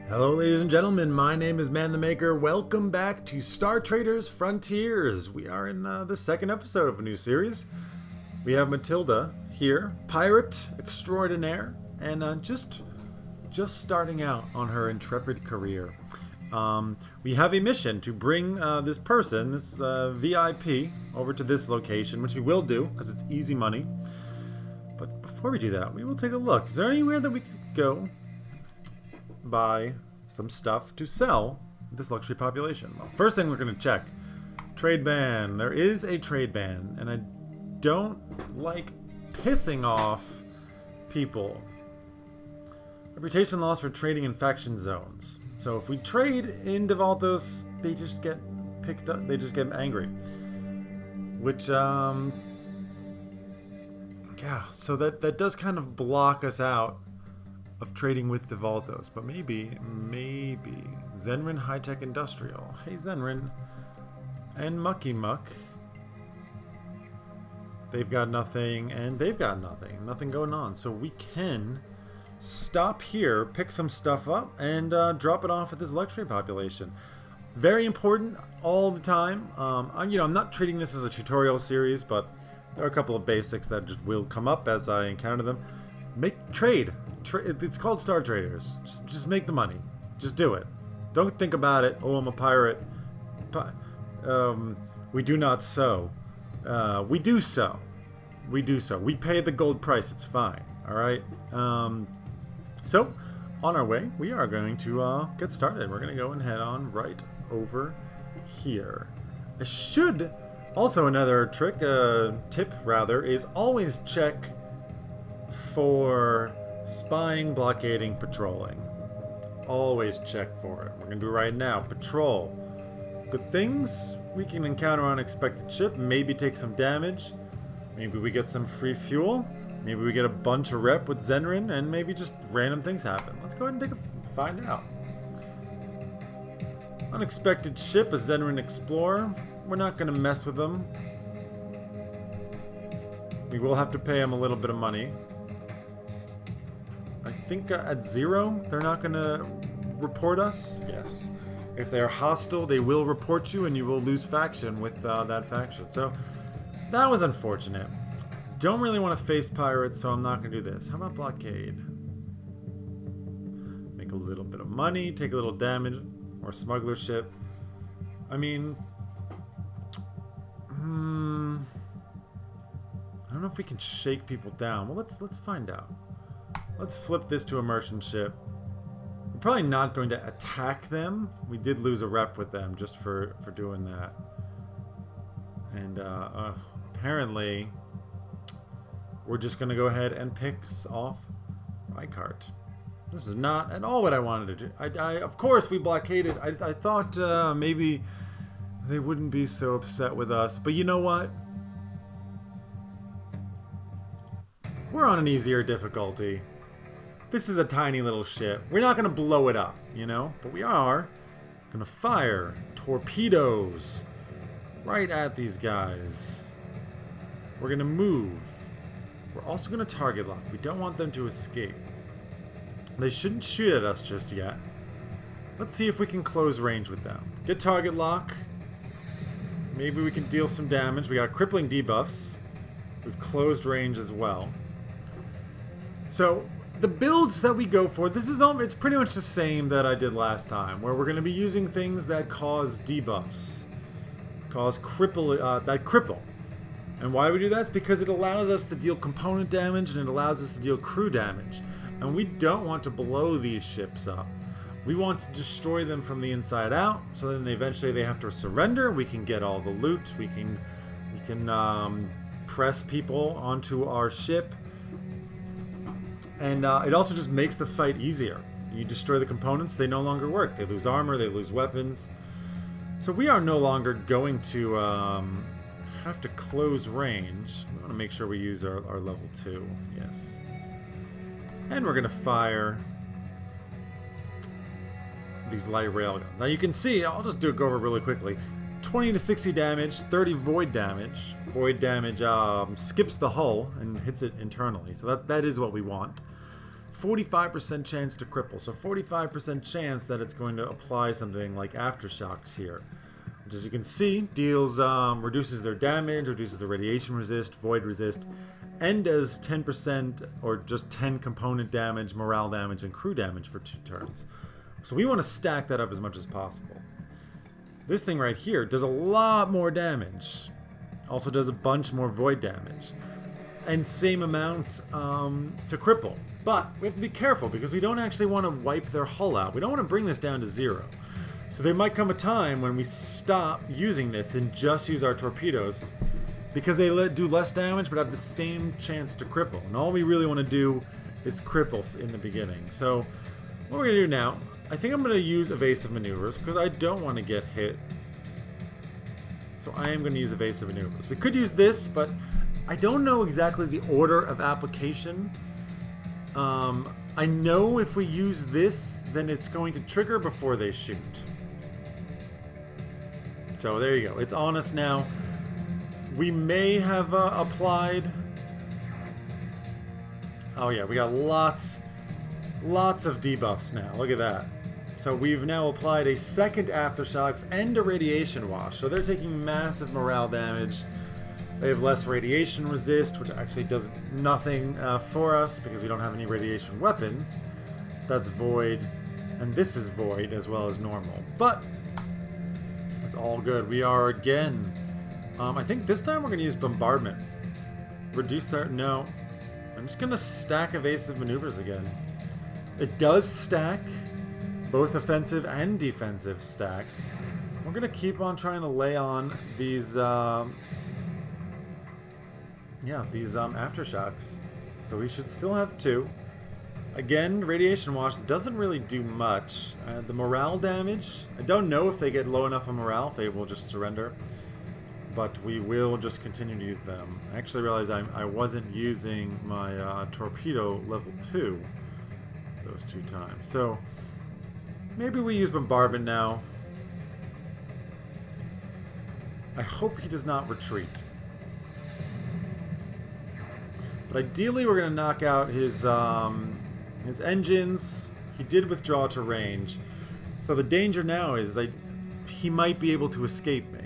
Hello ladies and gentlemen, my name is ManTheMaker. Welcome back to Star Traders Frontiers. We are in the second episode of a new series. We have Matilda here, pirate extraordinaire, and just starting out on her intrepid career. We have a mission to bring this person, this VIP, over to this location, which we will do because it's easy money. But before we do that, we will take a look. Is there anywhere that we could go buy some stuff to sell this luxury population? Well, first thing we're going to check. Trade ban. There is a trade ban, and I don't like pissing off people. Reputation loss for trading in faction zones. So if we trade in Devaltos, they just get picked up. They just get angry. Which, yeah, so that does kind of block us out of trading with Devaltos. But maybe Zenrin High-Tech Industrial. Hey Zenrin. And Mucky Muck. They've got nothing, and they've got nothing. Nothing going on. So we can stop here, pick some stuff up, and drop it off at this luxury population. Very important all the time. I'm not treating this as a tutorial series, but there are a couple of basics that just will come up as I encounter them. Trade. It's called Star Traders. Just make the money. Just do it. Don't think about it. Oh, I'm a pirate. We do not sow. We do sow. We do so. We pay the gold price. It's fine. All right. So, on our way, we are going to get started. We're going to go and head on right over here. I should also, another tip rather, is always check for spying, blockading, patrolling. Always check for it. We're going to do it right now. Patrol. Good things. We can encounter an unexpected ship. Maybe take some damage. Maybe we get some free fuel. Maybe we get a bunch of rep with Zenrin, and maybe just random things happen. Let's go ahead and find out. Unexpected ship, a Zenrin Explorer. We're not going to mess with them. We will have to pay them a little bit of money. I think at 0, they're not going to report us. Yes. If they're hostile, they will report you, and you will lose faction with that faction. So that was unfortunate. Don't really want to face pirates, so I'm not going to do this. How about blockade? Make a little bit of money, take a little damage, or smuggler ship. I mean, I don't know if we can shake people down. Well, let's find out. Let's flip this to a merchant ship. We're probably not going to attack them. We did lose a rep with them just for doing that. And apparently, we're just going to go ahead and pick off Rykart. This is not at all what I wanted to do. Of course, we blockaded. I thought maybe they wouldn't be so upset with us. But you know what? We're on an easier difficulty. This is a tiny little ship. We're not going to blow it up, you know? But we are going to fire torpedoes right at these guys. We're going to move. We're also going to target lock. We don't want them to escape. They shouldn't shoot at us just yet. Let's see if we can close range with them. Get target lock. Maybe we can deal some damage. We got crippling debuffs. We've closed range as well. So the builds that we go for, it's pretty much the same that I did last time, where we're going to be using things that cause debuffs, that cripple. And why we do that is because it allows us to deal component damage and it allows us to deal crew damage. And we don't want to blow these ships up. We want to destroy them from the inside out, so then eventually they have to surrender. We can get all the loot. We can press people onto our ship. And it also just makes the fight easier. You destroy the components, they no longer work. They lose armor, they lose weapons. So we are no longer going to have to close range. We want to make sure we use our level 2. Yes. And we're going to fire these light railguns. Now you can see, I'll just go over really quickly. 20 to 60 damage, 30 void damage. Void damage skips the hull and hits it internally. So that is what we want. 45% chance to cripple. So 45% chance that it's going to apply something like Aftershocks here. Which, as you can see, deals reduces their damage, reduces the radiation resist, void resist, and does 10% or just 10 component damage, morale damage, and crew damage for 2 turns. So we want to stack that up as much as possible. This thing right here does a lot more damage. Also does a bunch more void damage. And same amounts to cripple. But we have to be careful because we don't actually want to wipe their hull out. We don't want to bring this down to 0. So there might come a time when we stop using this and just use our torpedoes because they do less damage but have the same chance to cripple. And all we really want to do is cripple in the beginning. So what we're going to do now, I think I'm going to use evasive maneuvers because I don't want to get hit. So I am going to use evasive maneuvers. We could use this, but I don't know exactly the order of application. I know if we use this, then it's going to trigger before they shoot. So there you go. It's on us now. We may have applied... Oh yeah, we got lots of debuffs now. Look at that. So we've now applied a second Aftershocks and a radiation wash. So they're taking massive morale damage. They have less radiation resist, which actually does nothing for us because we don't have any radiation weapons. That's void, and this is void as well as normal. But it's all good. We are again. I think this time we're going to use bombardment. Reduce their... No. I'm just going to stack evasive maneuvers again. It does stack both offensive and defensive stacks. We're going to keep on trying to lay on these... these Aftershocks. So we should still have 2. Again, radiation wash doesn't really do much. The morale damage, I don't know if they get low enough on morale, if they will just surrender. But we will just continue to use them. I actually realized I wasn't using my torpedo level 2 those 2 times. So maybe we use bombardment now. I hope he does not retreat. But ideally, we're going to knock out his engines. He did withdraw to range. So the danger now is he might be able to escape me.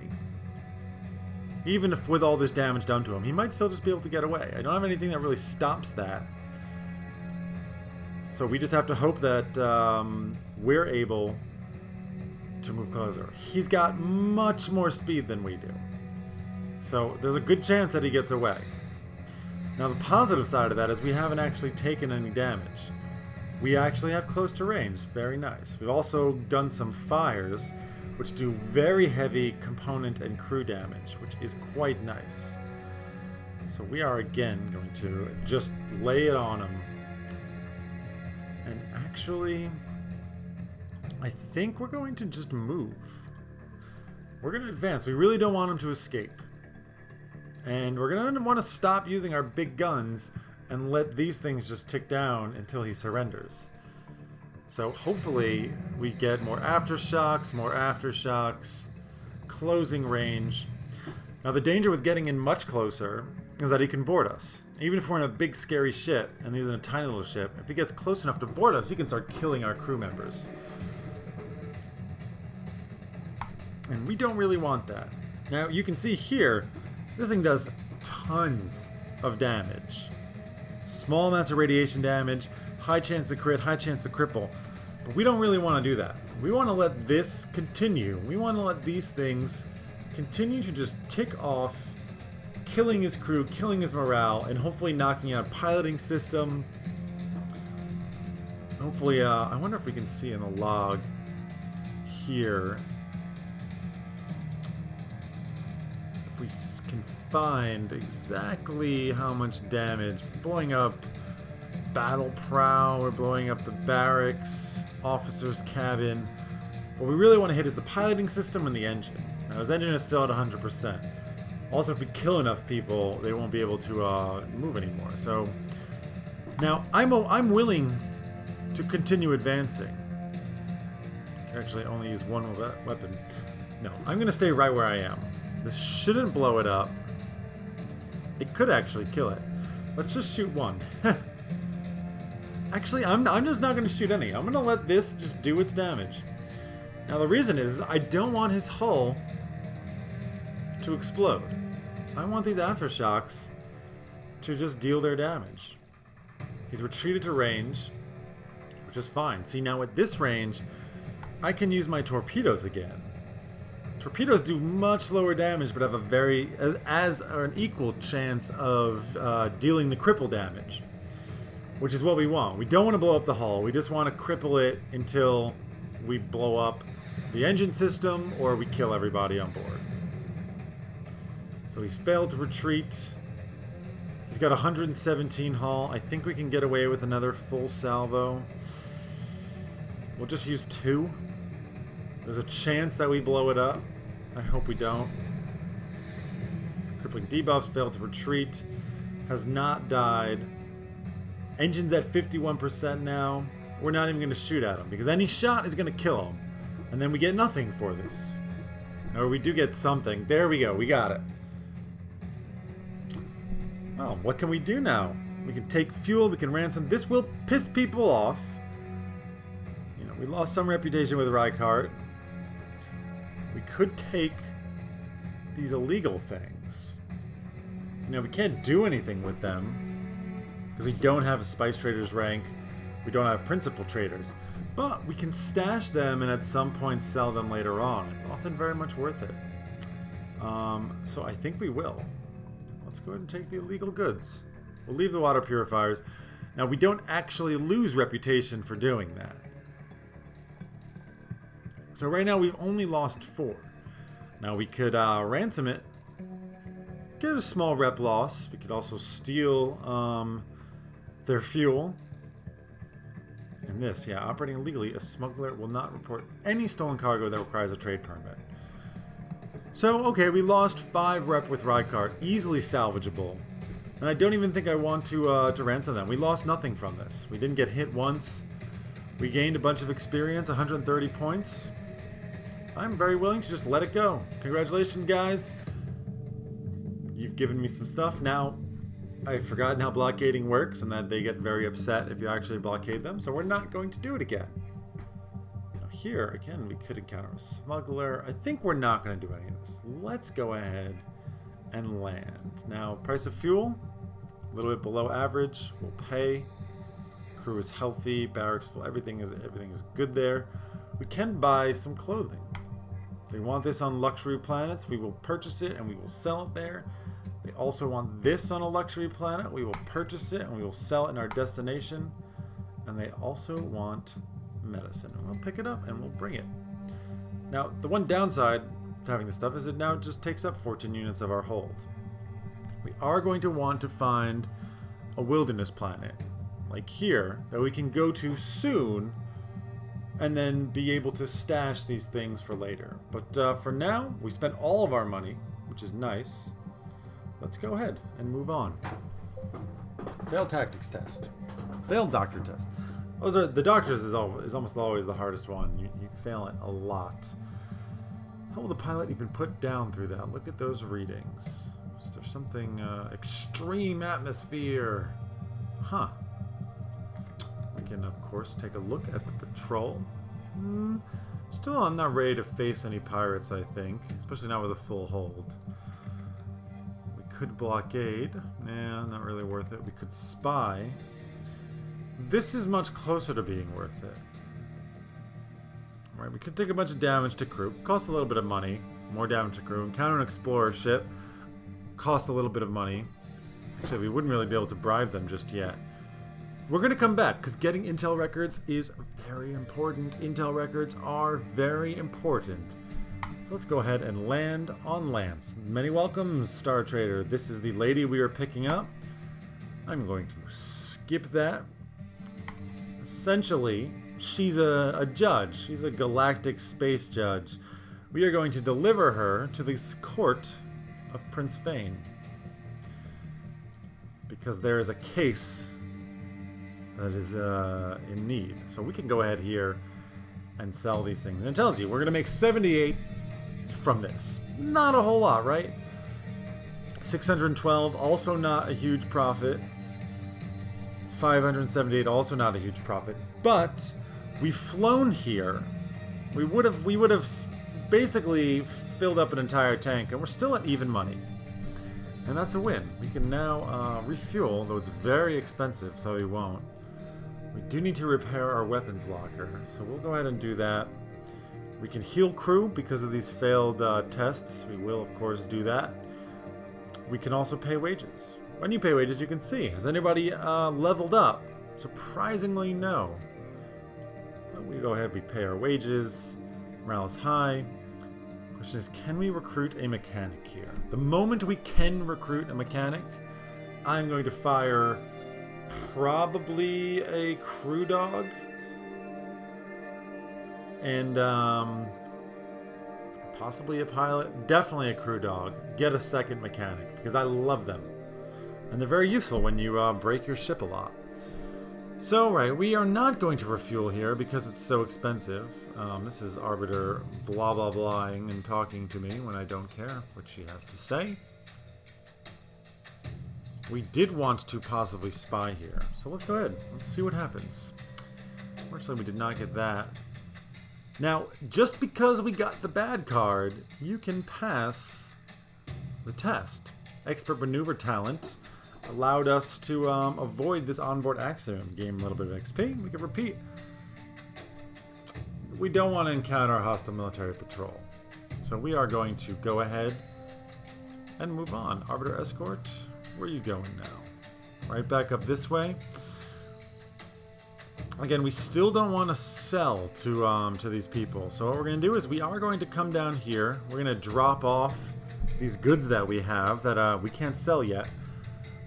Even if with all this damage done to him, he might still just be able to get away. I don't have anything that really stops that. So we just have to hope that we're able to move closer. He's got much more speed than we do. So there's a good chance that he gets away. Now the positive side of that is we haven't actually taken any damage. We actually have close to range. Very nice. We've also done some fires, which do very heavy component and crew damage, which is quite nice. So we are again going to just lay it on him. And actually, I think we're going to just move. We're going to advance. We really don't want him to escape. And we're going to want to stop using our big guns and let these things just tick down until he surrenders. So hopefully we get more aftershocks, closing range. Now the danger with getting in much closer is that he can board us. Even if we're in a big scary ship and he's in a tiny little ship, if he gets close enough to board us, he can start killing our crew members. And we don't really want that. Now you can see here, this thing does tons of damage. Small amounts of radiation damage, high chance to crit, high chance to cripple. But we don't really want to do that. We want to let this continue. We want to let these things continue to just tick off, killing his crew, killing his morale, and hopefully knocking out piloting system. Hopefully, I wonder if we can see in the log here. If we can find exactly how much damage. Blowing up battle prow, we're blowing up the barracks, officer's cabin. What we really want to hit is the piloting system and the engine. Now his engine is still at 100%. Also, if we kill enough people, they won't be able to move anymore. So now I'm willing to continue advancing. Actually, only use one weapon. No, I'm going to stay right where I am. This shouldn't blow it up. It could actually kill it. Let's just shoot one. Actually, I'm just not going to shoot any. I'm going to let this just do its damage. Now the reason is I don't want his hull to explode. I want these aftershocks to just deal their damage. He's retreated to range, which is fine. See, now at this range, I can use my torpedoes again. Torpedoes do much lower damage, but have a very, or an equal chance of dealing the cripple damage, which is what we want. We don't want to blow up the hull. We just want to cripple it until we blow up the engine system or we kill everybody on board. So he's failed to retreat. He's got 117 hull. I think we can get away with another full salvo. We'll just use 2. There's a chance that we blow it up. I hope we don't. Crippling debuffs, failed to retreat. Has not died. Engine's at 51% now. We're not even going to shoot at him because any shot is going to kill him. And then we get nothing for this. Or we do get something. There we go. We got it. Oh, what can we do now? We can take fuel. We can ransom. This will piss people off. You know, we lost some reputation with Rykart. We could take these illegal things. You know, we can't do anything with them because we don't have a Spice Trader's rank. We don't have Principal Traders. But we can stash them and at some point sell them later on. It's often very much worth it. So I think we will. Let's go ahead and take the illegal goods. We'll leave the water purifiers. Now, we don't actually lose reputation for doing that. So right now, we've only lost 4. Now, we could ransom it. Get a small rep loss. We could also steal their fuel. And this, yeah, operating illegally, a smuggler will not report any stolen cargo that requires a trade permit. So, okay, we lost 5 rep with Rykart, easily salvageable. And I don't even think I want to ransom them. We lost nothing from this. We didn't get hit once. We gained a bunch of experience, 130 points. I'm very willing to just let it go. Congratulations, guys. You've given me some stuff. Now, I've forgotten how blockading works and that they get very upset if you actually blockade them, so we're not going to do it again. Here, again, we could encounter a smuggler. I think we're not going to do any of this. Let's go ahead and land. Now, price of fuel, a little bit below average. We'll pay. Crew is healthy. Barracks full. Everything is good there. We can buy some clothing. If they want this on luxury planets, we will purchase it and we will sell it there. They also want this on a luxury planet. We will purchase it and we will sell it in our destination. And they also want medicine. We'll pick it up and we'll bring it. Now, the one downside to having this stuff is it now just takes up 14 units of our hold. We are going to want to find a wilderness planet, like here, that we can go to soon and then be able to stash these things for later. But for now, we spent all of our money, which is nice. Let's go ahead and move on. Failed tactics test. Failed doctor test. Those are the doctors is almost always the hardest one. You fail it a lot. How will the pilot even put down through that? Look at those readings. Is there something extreme atmosphere? Huh. We can of course take a look at the patrol. Still, I'm not ready to face any pirates. I think, especially not with a full hold. We could blockade. Nah, not really worth it. We could spy. This is much closer to being worth it. Alright, we could take a bunch of damage to crew. Cost a little bit of money. More damage to crew. Encounter an explorer ship. Cost a little bit of money. Actually, we wouldn't really be able to bribe them just yet. We're going to come back, because getting intel records is very important. Intel records are very important. So let's go ahead and land on Lance. Many welcomes, Star Trader. This is the lady we are picking up. I'm going to skip that. Essentially, she's a judge. She's a galactic space judge. We are going to deliver her to this court of Prince Fane. Because there is a case that is in need. So we can go ahead here and sell these things. And it tells you we're going to make 78 from this. Not a whole lot, right? 612, also not a huge profit. 578, also not a huge profit. But we've flown here. We would have basically filled up an entire tank, and we're still at even money. And that's a win. We can now refuel, though it's very expensive, so we won't. We do need to repair our weapons locker, so we'll go ahead and do that. We can heal crew because of these failed tests. We will, of course, do that. We can also pay wages. When you pay wages, you can see, has anybody leveled up? Surprisingly, no. But we go ahead, we pay our wages. Morale is high. Question is, can we recruit a mechanic here? The moment we can recruit a mechanic, I'm going to fire probably a crew dog. And possibly a pilot. Definitely a crew dog. Get a second mechanic, because I love them. And they're very useful when you break your ship a lot. So, right, we are not going to refuel here because it's so expensive. This is Arbiter blah blah blahing and talking to me when I don't care what she has to say. We did want to possibly spy here, so let's go ahead. Let's see what happens. Unfortunately, we did not get that. Now, just because we got the bad card, you can pass the test. Expert maneuver talent allowed us to avoid this onboard accident. Gain a little bit of XP. We can repeat. We don't want to encounter a hostile military patrol. So we are going to go ahead and move on. Arbiter escort, where are you going now? Right back up this way. Again, we still don't want to sell to these people. So what we're going to do is we are going to come down here. We're going to drop off these goods that we have that we can't sell yet.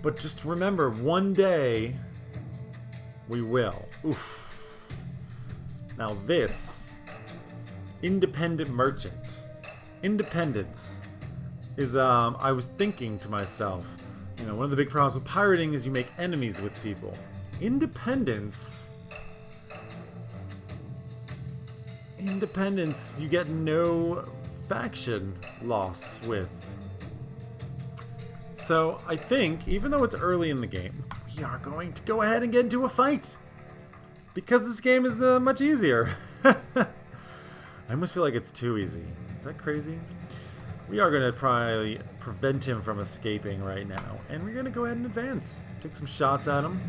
But just remember, one day we will. Oof. Now this independent merchant. Independence is, I was thinking to myself, you know, one of the big problems with pirating is you make enemies with people. Independence, you get no faction loss with. So I think, even though it's early in the game, we are going to go ahead and get into a fight. Because this game is much easier. I almost feel like it's too easy. Is that crazy? We are going to probably prevent him from escaping right now. And we're going to go ahead and advance. Take some shots at him.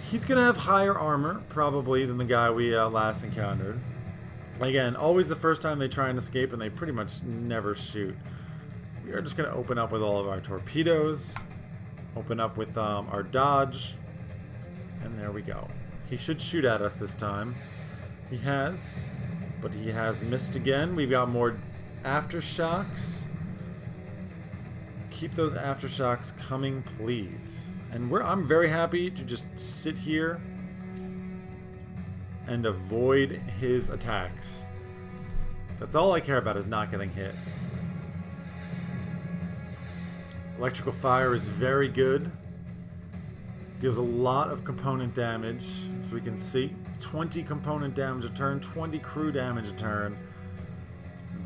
He's going to have higher armor, probably, than the guy we last encountered. Again, always the first time they try and escape, and they pretty much never shoot. We are just going to open up with all of our torpedoes. Open up with our dodge. And there we go. He should shoot at us this time. He has, but he has missed again. We've got more aftershocks. Keep those aftershocks coming, please. And I'm very happy to just sit here and avoid his attacks. That's all I care about, is not getting hit. Electrical fire is very good. Deals a lot of component damage, as we can see. 20 component damage a turn, 20 crew damage a turn.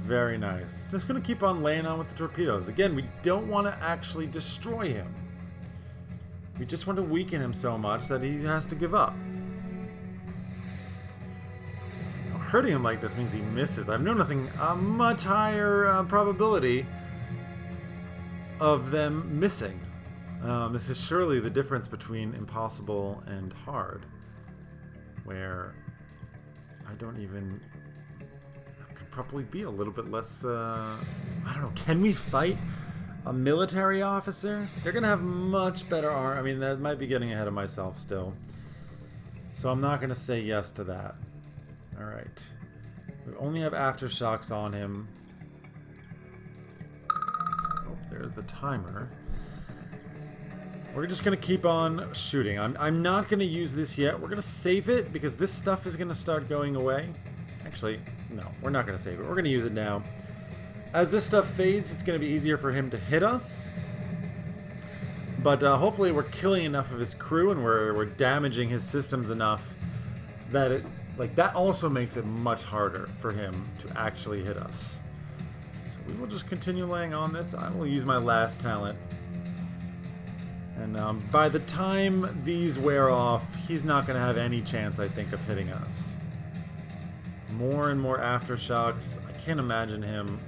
Very nice. Just going to keep on laying on with the torpedoes. Again, we don't want to actually destroy him. We just want to weaken him so much that he has to give up. Hurting him like this means he misses. I'm noticing a much higher probability of them missing. This is surely the difference between impossible and hard, where I don't even... I could probably be a little bit less... I don't know, can we fight a military officer? They're going to have much better armor. I mean, that might be getting ahead of myself still. So I'm not going to say yes to that. Alright. We only have aftershocks on him. Oh, there's the timer. We're just going to keep on shooting. I'm not going to use this yet. We're going to save it because this stuff is going to start going away. Actually, no, we're not going to save it. We're going to use it now. As this stuff fades, it's going to be easier for him to hit us. But hopefully we're killing enough of his crew and we're damaging his systems enough that it... Like, that also makes it much harder for him to actually hit us. So we will just continue laying on this. I will use my last talent. And by the time these wear off, he's not going to have any chance, I think, of hitting us. More and more aftershocks. I can't imagine him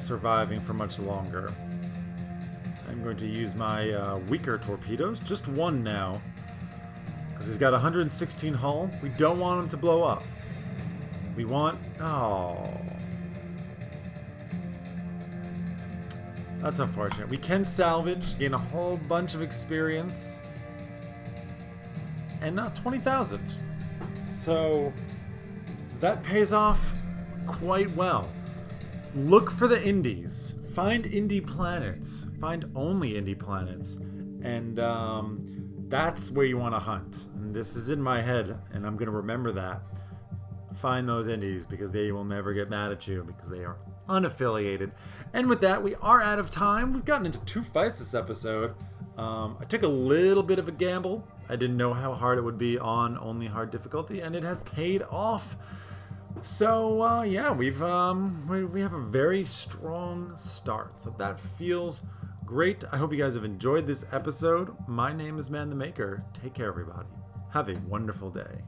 surviving for much longer. I'm going to use my weaker torpedoes. Just one now. Because he's got 116 hull. We don't want him to blow up. We want... Oh... That's unfortunate. We can salvage, gain a whole bunch of experience. And not 20,000. So that pays off quite well. Look for the indies. Find indie planets. Find only indie planets. And that's where you want to hunt. And this is in my head, and I'm going to remember that. Find those indies, because they will never get mad at you, because they are unaffiliated. And with that, we are out of time. We've gotten into 2 fights this episode. I took a little bit of a gamble. I didn't know how hard it would be on only hard difficulty, and it has paid off. So yeah, we have a very strong start. So that feels great. I hope you guys have enjoyed this episode. My name is ManTheMaker. Take care, everybody. Have a wonderful day.